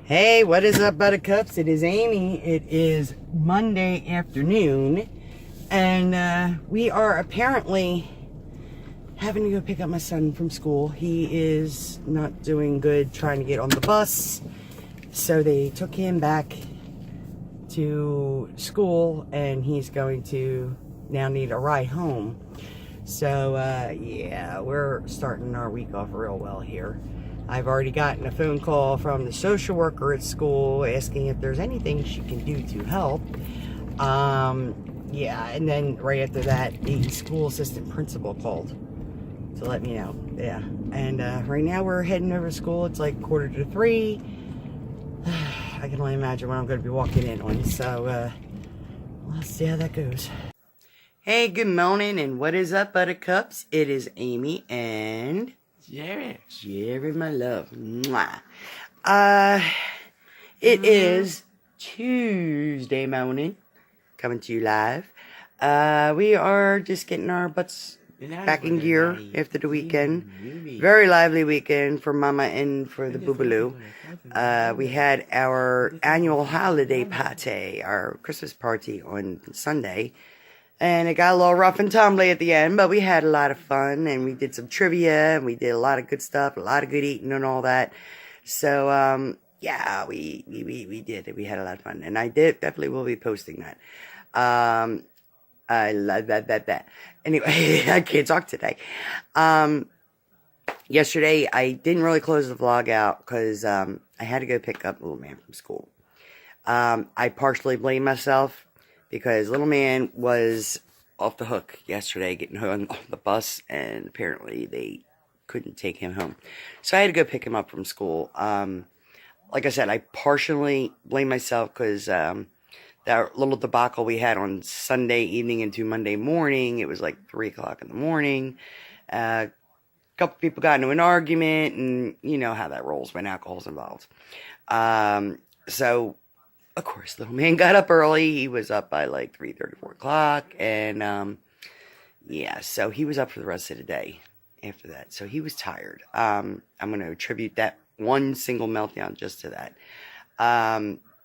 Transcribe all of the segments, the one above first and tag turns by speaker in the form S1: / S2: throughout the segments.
S1: Hey, what is up, Buttercups? It is Amy. It is Monday afternoon, and we are apparently having to go pick up my son from school. He is not doing good trying to get on the bus, so they took him back to school, and he's going to now need a ride home. So, yeah, we're starting our week off real well here. I've already gotten a phone call from the social worker at school asking if there's anything she can do to help. Yeah, and then right after that, the school assistant principal called to let me know. Yeah, and right now we're heading over to school. It's like 2:45. I can only imagine what I'm going to be walking in on, so let's see how that goes. Hey, good morning, and what is up, Buttercups? It is Amy and Jerry, my love. Mwah. It is Tuesday morning, coming to you live. We are just getting our butts back in gear after the weekend. Very lively weekend for Mama and for the Boobaloo. We had our annual holiday party, our Christmas party on Sunday. And it got a little rough and tumbly at the end, but we had a lot of fun, and we did some trivia, and we did a lot of good stuff, a lot of good eating and all that. So, yeah, we did it. We had a lot of fun, and I definitely will be posting that. I love that. Anyway, I can't talk today. Yesterday, I didn't really close the vlog out because I had to go pick up little man from school. I partially blame myself, because little man was off the hook yesterday getting on the bus, and apparently they couldn't take him home. So I had to go pick him up from school. Like I said, I partially blame myself because that little debacle we had on Sunday evening into Monday morning, it was like 3 o'clock in the morning. A couple people got into an argument, and you know how that rolls when alcohol's involved. So of course, little man got up early. He was up by like 3:30, 4 o'clock. And, yeah, so he was up for the rest of the day after that. So he was tired. I'm going to attribute that one single meltdown just to that.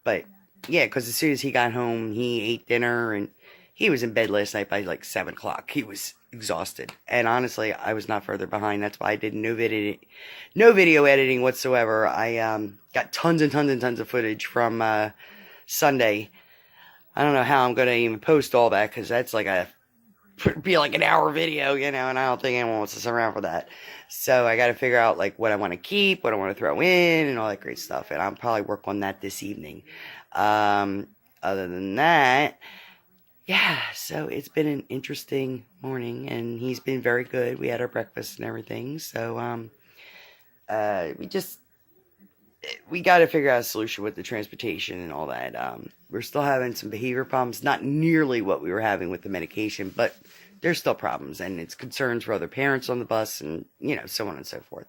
S1: But, yeah, because as soon as he got home, he ate dinner. And he was in bed last night by like 7 o'clock. He was exhausted. And honestly, I was not further behind. That's why I did no video editing whatsoever. I got tons and tons and tons of footage from Sunday. I don't know how I'm going to even post all that, because that's like be like an hour video, you know, and I don't think anyone wants to sit around for that. So I got to figure out like what I want to keep, what I want to throw in, and all that great stuff. And I'll probably work on that this evening. Other than that, yeah, so it's been an interesting morning, and he's been very good. We had our breakfast and everything. So, we got to figure out a solution with the transportation and all that. We're still having some behavior problems, not nearly what we were having with the medication, but there's still problems, and it's concerns for other parents on the bus, and, you know, so on and so forth.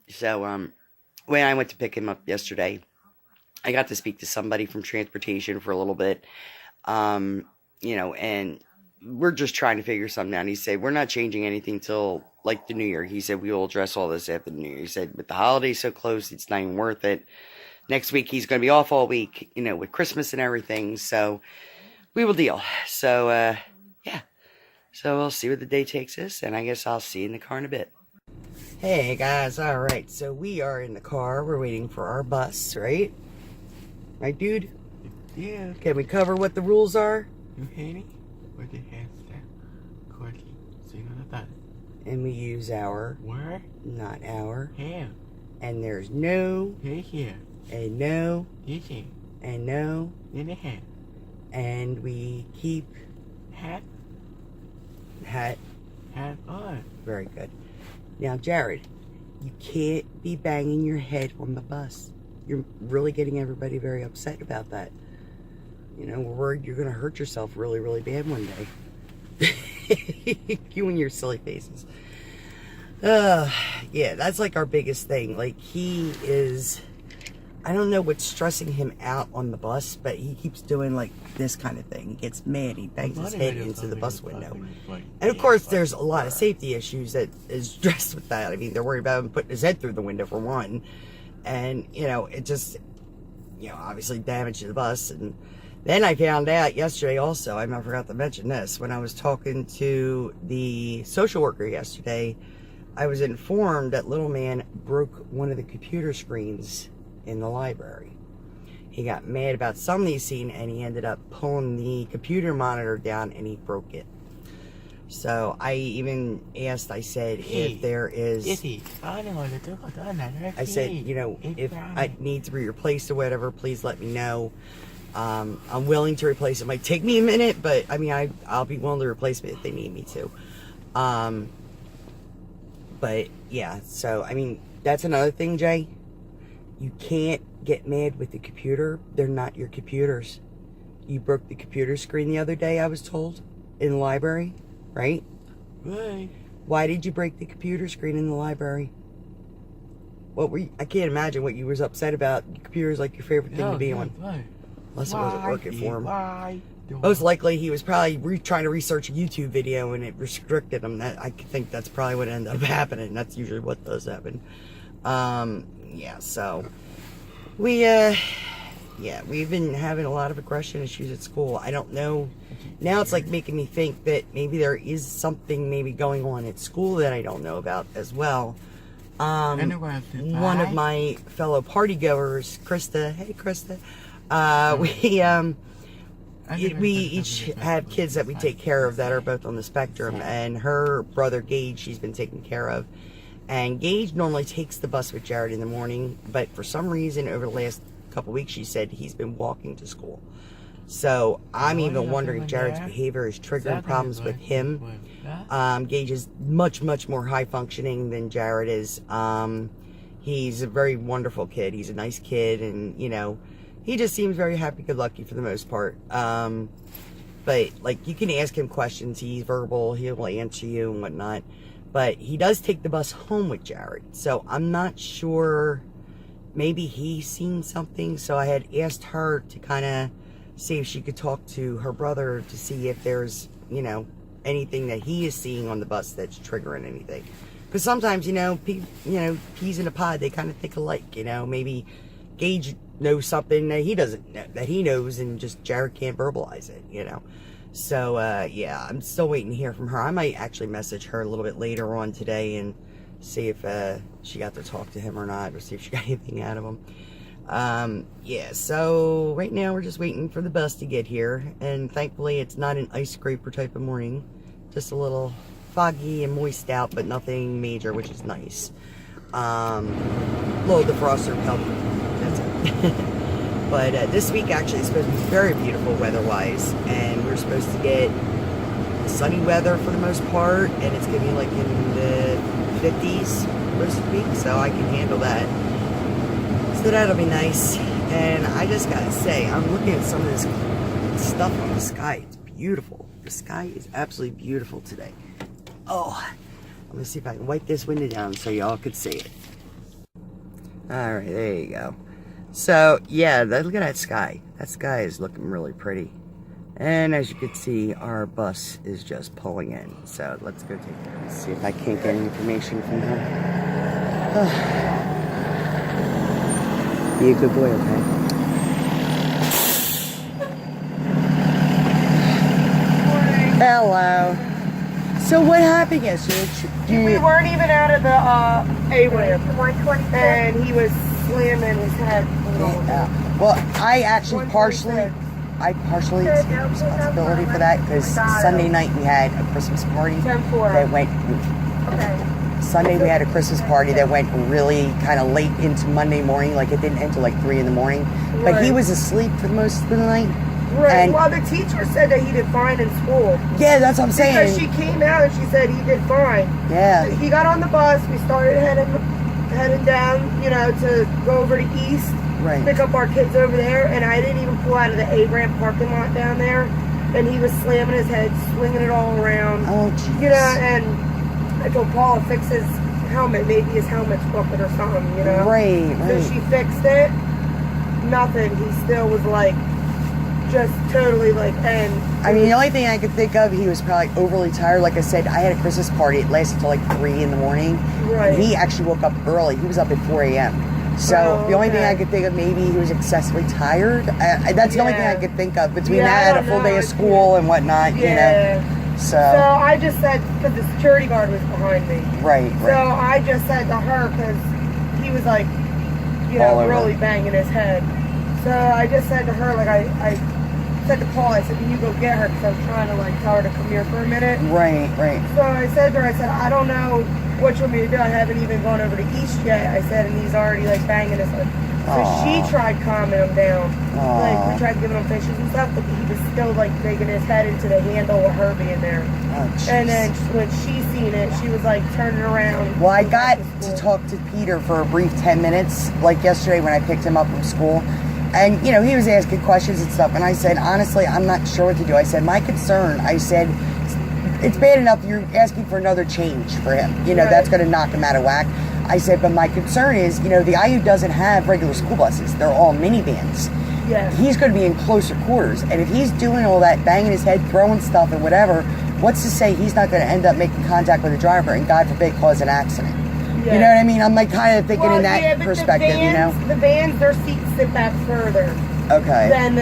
S1: So, when I went to pick him up yesterday, I got to speak to somebody from transportation for a little bit, you know, and we're just trying to figure something out. He said, we're not changing anything till like the New Year. He said, we will address all this after the New Year. He said, with the holidays so close, it's not even worth it. Next week, he's going to be off all week, you know, with Christmas and everything. So we will deal. So, yeah. So we'll see where the day takes us. And I guess I'll see you in the car in a bit. Hey, guys. All right. So we are in the car. We're waiting for our bus, right? Right, dude?
S2: Yeah.
S1: Can we cover what the rules are?
S2: You hear me? With the handstand. Quirky. So you know that.
S1: And we use our,
S2: Where?
S1: not our.
S2: Here.
S1: And there's no,
S2: Here.
S1: and no,
S2: This here.
S1: and no.
S2: In the hand.
S1: And we keep
S2: Hat.
S1: hat.
S2: Hat on.
S1: Very good. Now, Jared, you can't be banging your head on the bus. You're really getting everybody very upset about that. You know, we're worried you're going to hurt yourself really, really bad one day. You and your silly faces. Yeah, that's like our biggest thing. Like, he is, I don't know what's stressing him out on the bus, but he keeps doing like this kind of thing. He gets mad, he bangs his head into the bus window. And of course, there's a lot of safety issues that is addressed with that. I mean, they're worried about him putting his head through the window for one. And, you know, it just, you know, obviously damaged the bus. And then I found out yesterday also, I forgot to mention this, when I was talking to the social worker yesterday, I was informed that little man broke one of the computer screens in the library. He got mad about something he's seen, and he ended up pulling the computer monitor down, and he broke it. So I even asked, I said, if there is... I said, you know, if I need to be replaced or whatever, please let me know. I'm willing to replace it. It might take me a minute, but, I mean, I'll be willing to replace it if they need me to. But, yeah, so, I mean, that's another thing, Jay. You can't get mad with the computer. They're not your computers. You broke the computer screen the other day, I was told, in the library, right?
S2: Right.
S1: Why did you break the computer screen in the library? What were you, I can't imagine what you was upset about. Your computer's like your favorite thing to be on. Unless it wasn't working for him. Most likely he was probably trying to research a YouTube video and it restricted him. I think that's probably what ended up happening. That's usually what does happen. Yeah, so we've been having a lot of aggression issues at school. I don't know. Now it's like making me think that maybe there is something maybe going on at school that I don't know about as well. One of my fellow party goers, Krista. Hey, Krista. We each have kids that we take care of that are both on the spectrum, and her brother Gage, she's been taken care of. And Gage normally takes the bus with Jared in the morning, but for some reason over the last couple weeks, she said he's been walking to school. So I'm even wondering if Jared's behavior is triggering problems with him. Gage is much, much more high functioning than Jared is. He's a very wonderful kid. He's a nice kid, and, you know, he just seems very happy-go-lucky for the most part. But, like, you can ask him questions. He's verbal. He'll answer you and whatnot. But he does take the bus home with Jared. So I'm not sure. Maybe he's seen something. So I had asked her to kind of see if she could talk to her brother to see if there's, you know, anything that he is seeing on the bus that's triggering anything. Because sometimes, you know, peas in a pod, they kind of think alike. You know, maybe Gage knows something that he doesn't know, that he knows, and just Jared can't verbalize it, you know. So, yeah, I'm still waiting to hear from her. I might actually message her a little bit later on today and see if she got to talk to him or not, or see if she got anything out of him. Yeah, so right now we're just waiting for the bus to get here, and thankfully it's not an ice scraper type of morning. Just a little foggy and moist out, but nothing major, which is nice. Little defroster helped. That's it. But this week actually is supposed to be very beautiful weather-wise, and we're supposed to get sunny weather for the most part, and it's going to be like in the 50s most of the week, so I can handle that. So that'll be nice. And I just gotta say, I'm looking at some of this stuff on the sky. It's beautiful. The sky is absolutely beautiful today. Oh, I'm gonna see if I can wipe this window down so y'all could see it. Alright, there you go. So, yeah, look at that sky. That sky is looking really pretty. And as you can see, our bus is just pulling in. So, let's go take care. Let's see if I can't get any information from her. Be a good boy, okay? Hello. So what happened yesterday?
S3: We weren't even out of the A-ramp, and he was slamming his head.
S1: Well, I actually partially take responsibility for that, because Sunday night we had a Christmas party that went. Sunday we had a Christmas party that went really kind of late into Monday morning. Like, it didn't end until like 3 in the morning. But he was asleep for most of the night.
S3: Right.
S1: And
S3: well, the teacher said that he did fine in school.
S1: Yeah, that's what I'm saying.
S3: Because she came out and she said he did fine.
S1: Yeah.
S3: He got on the bus. We started heading down, you know, to go over to East.
S1: Right.
S3: Pick up our kids over there. And I didn't even pull out of the A-ramp parking lot down there. And he was slamming his head, swinging it all around.
S1: Oh, jeez.
S3: You know, and I told Paul to fix his helmet. Maybe his helmet's crooked or something, you know.
S1: Right.
S3: So she fixed it. Nothing. He still was like, just totally like, and
S1: I mean, the only thing I could think of, he was probably overly tired. Like I said, I had a Christmas party. It lasted till like 3 in the morning.
S3: Right.
S1: And he actually woke up early. He was up at 4 a.m. So
S3: Oh,
S1: the only thing
S3: okay.
S1: I could think of, maybe he was excessively tired. That's the only thing I
S3: Yeah.
S1: could think of between
S3: Yeah, I
S1: that, a
S3: don't
S1: full day
S3: know.
S1: of school and whatnot, you know.
S3: Yeah.
S1: So,
S3: So I just said, because the security guard was behind me.
S1: right,
S3: So
S1: right.
S3: I just said to her, because he was like,
S1: All over.
S3: really banging his head. So I just said to her, like, I said to Paul, I said, can you go get her? Because I was trying to, like, tell her to come here for a minute.
S1: Right, right.
S3: So I said to her, I said, I don't know what you want me to do. I haven't even gone over to East yet. I said, and he's already, like, banging his head. So
S1: Aw.
S3: she tried calming him down.
S1: Aw.
S3: Like, we tried giving him fishes and stuff, but he was still, like, digging his head into the handle with her being there.
S1: Oh, jeez.
S3: And then when she seen it, she was like turning around.
S1: Well, I
S3: Go
S1: got
S3: back
S1: to
S3: school.
S1: talk to Peter for a brief 10 minutes, like yesterday when I picked him up from school. And, you know, he was asking questions and stuff. And I said, honestly, I'm not sure what to do. I said, my concern, I said, it's bad enough you're asking for another change for him. You know,
S3: Right.
S1: that's going to knock him out of whack. I said, but my concern is, you know, the IU doesn't have regular school buses. They're all minivans.
S3: Yeah.
S1: He's going to be in closer quarters. And if he's doing all that, banging his head, throwing stuff and whatever, what's to say he's not going to end up making contact with the driver and, God forbid, cause an accident?
S3: Yeah.
S1: You know what I mean? I'm like kind of thinking
S3: Well,
S1: in that
S3: yeah, but
S1: perspective,
S3: the vans,
S1: you know?
S3: The vans, their seats sit back further
S1: Okay.
S3: than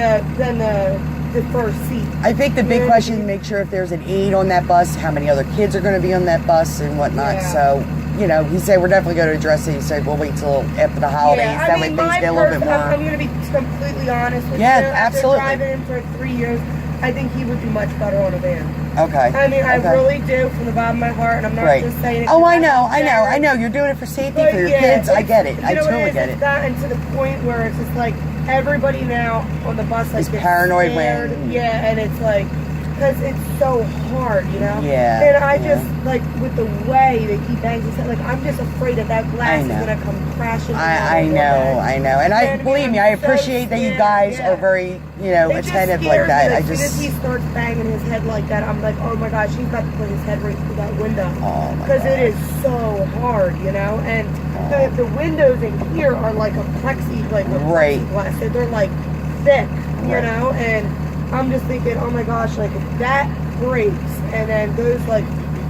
S3: the first seat.
S1: I think the big
S3: Yeah.
S1: question is make sure if there's an aide on that bus, how many other kids are going to be on that bus and whatnot.
S3: Yeah.
S1: So, you know, he said we're definitely going to address it. He said we'll wait till after the holidays.
S3: Yeah,
S1: that
S3: I
S1: way
S3: mean,
S1: things
S3: my
S1: get a little bit
S3: personal,
S1: more.
S3: I'm going to be completely honest with
S1: Yeah,
S3: you. After
S1: absolutely.
S3: driving him for 3 years, I think he would do much better on a van.
S1: Okay.
S3: I mean, I
S1: Okay.
S3: really do from the bottom of my heart, and I'm not
S1: Right.
S3: just saying it.
S1: Oh,
S3: 'cause
S1: I
S3: I'm
S1: know.
S3: Jared.
S1: You're doing it for safety
S3: But
S1: for your
S3: yeah,
S1: kids. I
S3: it's-
S1: get it.
S3: you
S1: I
S3: know what
S1: totally
S3: is?
S1: get
S3: It's
S1: it.
S3: gotten to the point where it's just like everybody now on the bus like
S1: Is
S3: gets
S1: paranoid
S3: scared.
S1: when-
S3: Yeah, and it's like because it's so hard, you know.
S1: Yeah,
S3: And I
S1: yeah.
S3: just like with the way that he bangs his head, like I'm just afraid that glass is
S1: know.
S3: gonna come crashing.
S1: I
S3: down
S1: know.
S3: on
S1: And
S3: You know what
S1: I
S3: I mean?
S1: believe me,
S3: I'm
S1: I
S3: so
S1: appreciate that you
S3: scared,
S1: guys
S3: yeah.
S1: are very, you know,
S3: It just
S1: attentive
S3: scares
S1: like that.
S3: me.
S1: I
S3: As soon as he
S1: just.
S3: starts banging his head like that, I'm like, oh my gosh, he's about to put his head right through that window.
S1: Oh my
S3: Because it
S1: God.
S3: is so hard, you know. And
S1: Oh.
S3: the windows in here are like a
S1: Right.
S3: plexiglass. So they're like thick, you
S1: Right.
S3: know. And I'm just thinking, oh my gosh, like if that breaks and then goes like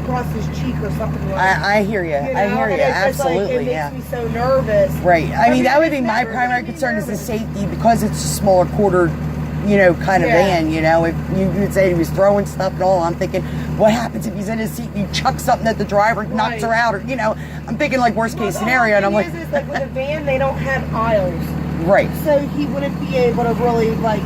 S3: across his cheek or something like that.
S1: I hear you.
S3: You
S1: I
S3: know?
S1: hear
S3: And
S1: you.
S3: it's just, like,
S1: Absolutely.
S3: it
S1: Yeah.
S3: makes me so nervous.
S1: Right. I mean, that would be
S3: it's
S1: my
S3: never
S1: primary
S3: gonna be
S1: concern is the
S3: nervous.
S1: safety because it's a smaller quarter, you know, kind of
S3: Yeah.
S1: van. You know, if you would say he was throwing stuff and all, I'm thinking, what happens if he's in his seat and you chuck something at the driver, knocks her
S3: Right.
S1: out, or you know, I'm thinking like worst
S3: Well,
S1: case
S3: the
S1: scenario, and I'm
S3: whole
S1: like,
S3: thing is like with a van, they don't have aisles.
S1: right.
S3: So he wouldn't be able to really like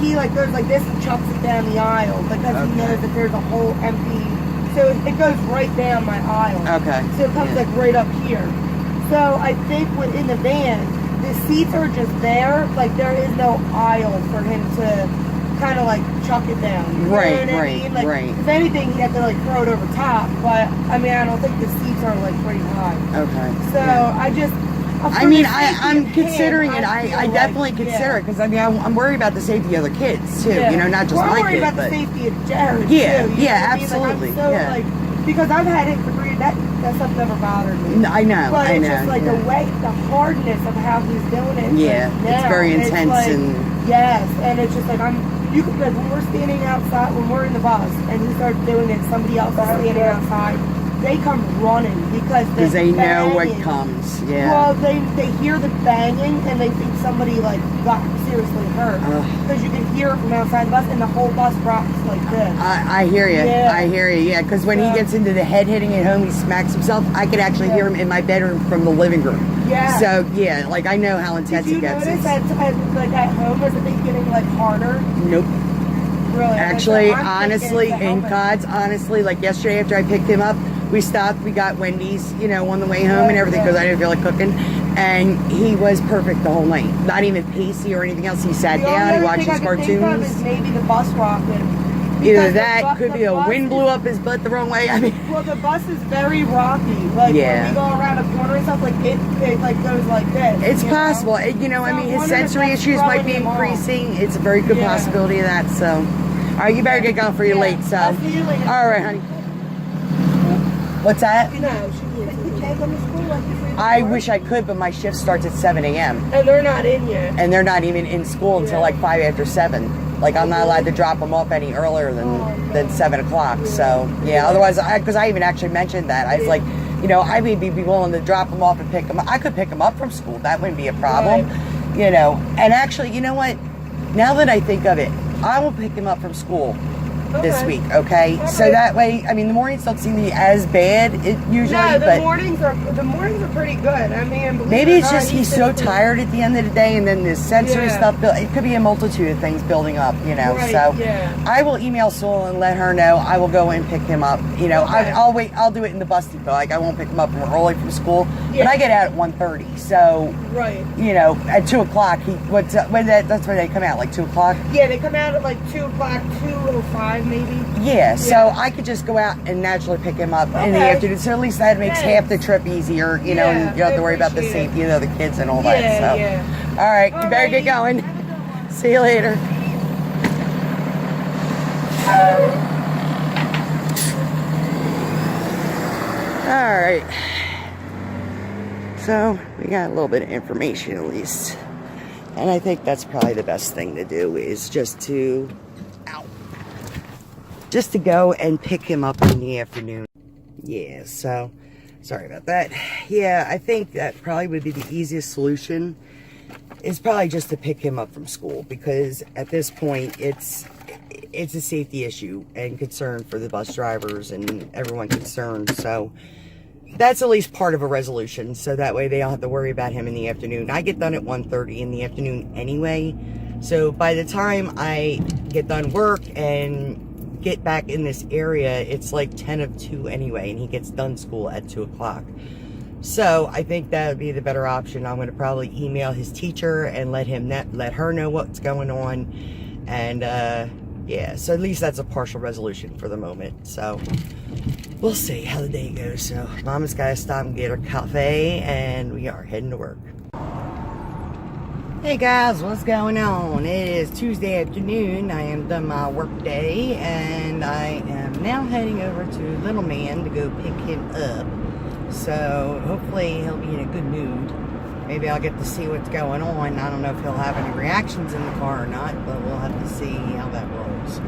S3: he like goes like this and chucks it down the aisle because he knows that there's a whole empty. So it goes right down my aisle.
S1: Okay.
S3: So it comes
S1: Yeah.
S3: like right up here. So I think within the van, the seats are just there. Like there is no aisle for him to kind of like chuck it down. You know
S1: Right,
S3: what I
S1: right,
S3: mean? Like,
S1: right.
S3: If anything, he'd have to like throw it over top. But I mean, I don't think the seats are like pretty high.
S1: Okay.
S3: So
S1: Yeah.
S3: I just.
S1: I mean, I'm considering it. I
S3: feel
S1: definitely
S3: like,
S1: consider it because I mean, I'm worried about the safety of other kids too.
S3: Yeah.
S1: You know, not just
S3: We're
S1: my
S3: worried
S1: kid,
S3: about
S1: but
S3: the safety of Jared.
S1: Yeah,
S3: too, you
S1: yeah,
S3: know what I mean?
S1: absolutely,
S3: Like, I'm so,
S1: yeah.
S3: like, because I've had it for 3 years. That stuff never bothered me.
S1: I know.
S3: But
S1: I
S3: it's
S1: know.
S3: just like
S1: yeah.
S3: the way, the hardness of how he's doing it.
S1: Yeah,
S3: like,
S1: it's
S3: now,
S1: very intense
S3: like,
S1: and-
S3: yes, and it's just like you could like when we're standing outside, when we're in the bus, and he starts doing it, somebody else is standing outside. They come running because
S1: they know what
S3: banging.
S1: comes. Yeah.
S3: Well, they hear the banging and they think somebody like got seriously hurt
S1: Ugh.
S3: because you can hear it from outside the bus and the whole bus rocks like this.
S1: I hear you.
S3: Yeah.
S1: I hear you. Yeah, because when
S3: Yeah.
S1: he gets into the head hitting at home, he smacks himself. I could actually hear him in my bedroom from the living room.
S3: Yeah.
S1: So yeah, like I know how
S3: Did
S1: intense
S3: you
S1: it gets.
S3: notice
S1: It's-
S3: like at home was it getting like harder?
S1: Nope.
S3: Really?
S1: Actually,
S3: I'm thinking
S1: honestly,
S3: it's the
S1: in
S3: helmet.
S1: God's honestly, like yesterday after I picked him up, we stopped, we got Wendy's, you know, on the way home and everything because I didn't feel like cooking. And he was perfect the whole night. Not even pacey or anything else. He sat
S3: The only
S1: down, he
S3: other
S1: watched
S3: thing
S1: his
S3: I could think of
S1: cartoons.
S3: is maybe the bus rocking.
S1: Either
S3: Because the
S1: that,
S3: bus-
S1: could
S3: the
S1: be a
S3: bus
S1: wind
S3: is-
S1: blew up his butt the wrong way. I mean,
S3: Well, the bus is very rocky. Like
S1: Yeah.
S3: when we go around a corner and stuff, like it like goes like this.
S1: it's
S3: you know?
S1: possible. You know, I
S3: So
S1: mean,
S3: I
S1: his
S3: wonder if
S1: sensory
S3: that's
S1: issues might
S3: throwing
S1: be
S3: him off.
S1: increasing. It's a very good
S3: Yeah.
S1: possibility of that. So, all right, you better get going for your
S3: Yeah,
S1: late. So,
S3: I'll see you later.
S1: all right, honey. What's that?
S3: No, she can't. You can't come to school like before.
S1: I wish I could, but my shift starts at 7 a.m.
S3: And they're not in yet.
S1: and they're not even in school until
S3: Yeah.
S1: like 5 after 7. Like I'm not allowed to drop them off any earlier than 7 o'clock. So yeah, otherwise, because I even actually mentioned that I was like, you know, I may be willing to drop him off and pick him up. I could pick him up from school. That wouldn't be a problem.
S3: Right.
S1: You know, and actually, you know what? Now that I think of it, I will pick him up from school this week, okay?
S3: All
S1: So
S3: right.
S1: that way, I mean, the mornings don't seem to be as bad usually,
S3: No, the
S1: but
S3: mornings are pretty good. I mean, believe
S1: maybe
S3: it or
S1: it's
S3: not,
S1: just he's so tired at the end of the day, and then the sensory
S3: Yeah.
S1: stuff, it could be a multitude of things building up, you know?
S3: Right,
S1: So
S3: yeah.
S1: I will email Sewell and let her know. I will go and pick him up. You know,
S3: Okay.
S1: I'll wait. I'll do it in the bus depot. Like, I won't pick him up early from school, but
S3: Yeah.
S1: I get out at 1:30. So,
S3: Right.
S1: you know, at 2 o'clock, that's when they come out, like 2 o'clock?
S3: Yeah, they come out at like 2 o'clock, 2:05 maybe.
S1: Yeah, so
S3: Yeah.
S1: I could just go out and naturally pick him up in the
S3: Okay.
S1: afternoon. So at least that makes
S3: Yes.
S1: half the trip easier, you know, and
S3: Yeah,
S1: you don't have to
S3: I
S1: worry about the
S3: appreciate it.
S1: safety of the other kids and all
S3: Yeah,
S1: that. So,
S3: yeah.
S1: all right, you better get
S3: Alrighty.
S1: going. See you later. All right. So we got a little bit of information at least. And I think that's probably the best thing to do is just to go and pick him up in the afternoon. Yeah, so sorry about that. Yeah, I think that probably would be the easiest solution is probably just to pick him up from school, because at this point it's a safety issue and concern for the bus drivers and everyone concerned. So that's at least part of a resolution, so that way they don't have to worry about him in the afternoon. I get done at 1:30 in the afternoon anyway, so by the time I get done work and get back in this area, it's like 10 of 2 anyway, and he gets done school at 2 o'clock. So I think that would be the better option. I'm going to probably email his teacher and let her know what's going on, and yeah, so at least that's a partial resolution for the moment. So we'll see how the day goes. So Mama's got to stop and get her cafe, and we are heading to work. Hey guys, what's going on? It is Tuesday afternoon. I am done my work day, and I am now heading over to Little Man to go pick him up. So hopefully he'll be in a good mood. Maybe I'll get to see what's going on. I don't know if he'll have any reactions in the car or not, but we'll have to see how that rolls.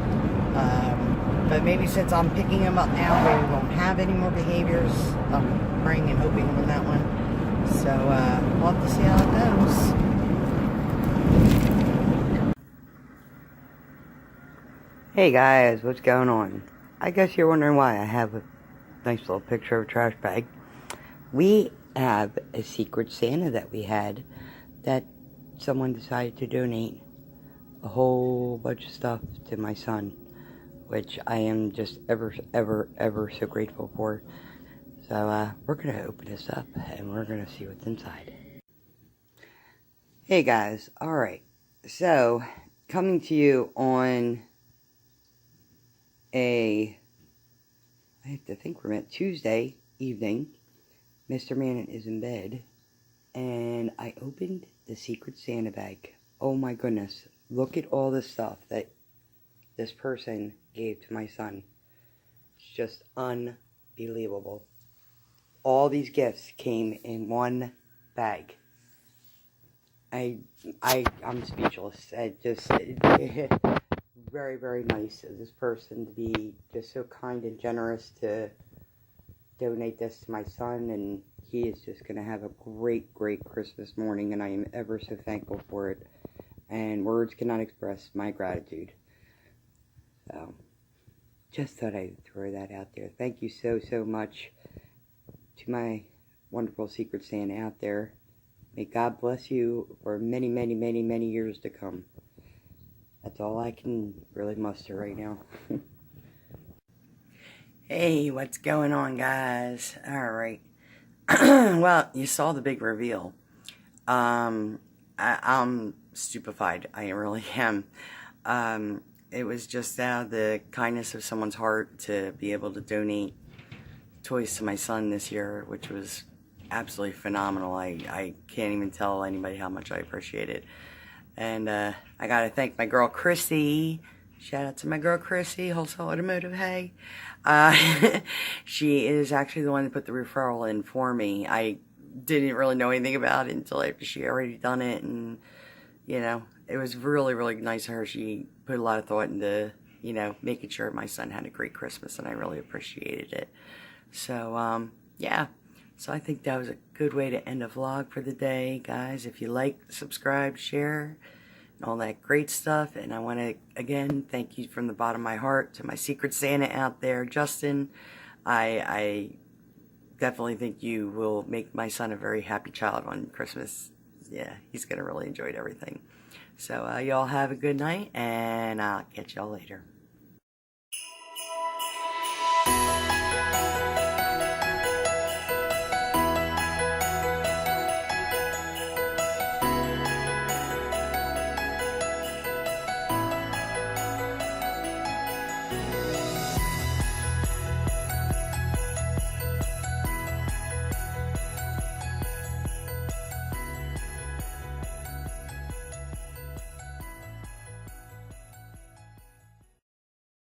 S1: But maybe since I'm picking him up now, maybe we won't have any more behaviors. I'm praying and hoping on that one. So we'll have to see how it goes. Hey guys, what's going on? I guess you're wondering why I have a nice little picture of a trash bag. We have a secret Santa that we had that someone decided to donate a whole bunch of stuff to my son, which I am just ever so grateful for. So we're going to open this up and we're going to see what's inside. Hey guys, alright, so coming to you on I have to think we're at Tuesday evening. Mr. Mannon is in bed, and I opened the Secret Santa bag. Oh my goodness, look at all the stuff that this person gave to my son. It's just unbelievable. All these gifts came in one bag. I'm speechless. Very, very nice of this person to be just so kind and generous to donate this to my son, and he is just going to have a great Christmas morning, and I am ever so thankful for it, and words cannot express my gratitude. So just thought I'd throw that out there. Thank you so much to my wonderful Secret Santa out there. May God bless you for many years to come. That's all I can really muster right now. Hey, what's going on, guys? Alright. Well, you saw the big reveal. I'm stupefied. I really am. It was just out of the kindness of someone's heart to be able to donate toys to my son this year, which was absolutely phenomenal. I can't even tell anybody how much I appreciate it. And I gotta thank my girl Chrissy. Shout out to my girl Chrissy, Wholesale Automotive. Hey, she is actually the one that put the referral in for me. I didn't really know anything about it until after she already done it, and you know, it was really nice of her. She put a lot of thought into, you know, making sure my son had a great Christmas, and I really appreciated it. So yeah, so I think that was a good way to end a vlog for the day, guys. If you like, subscribe, share, and all that great stuff. And I want to, again, thank you from the bottom of my heart to my Secret Santa out there, Justin. I definitely think you will make my son a very happy child on Christmas. Yeah, he's going to really enjoy everything. So y'all have a good night, and I'll catch y'all later.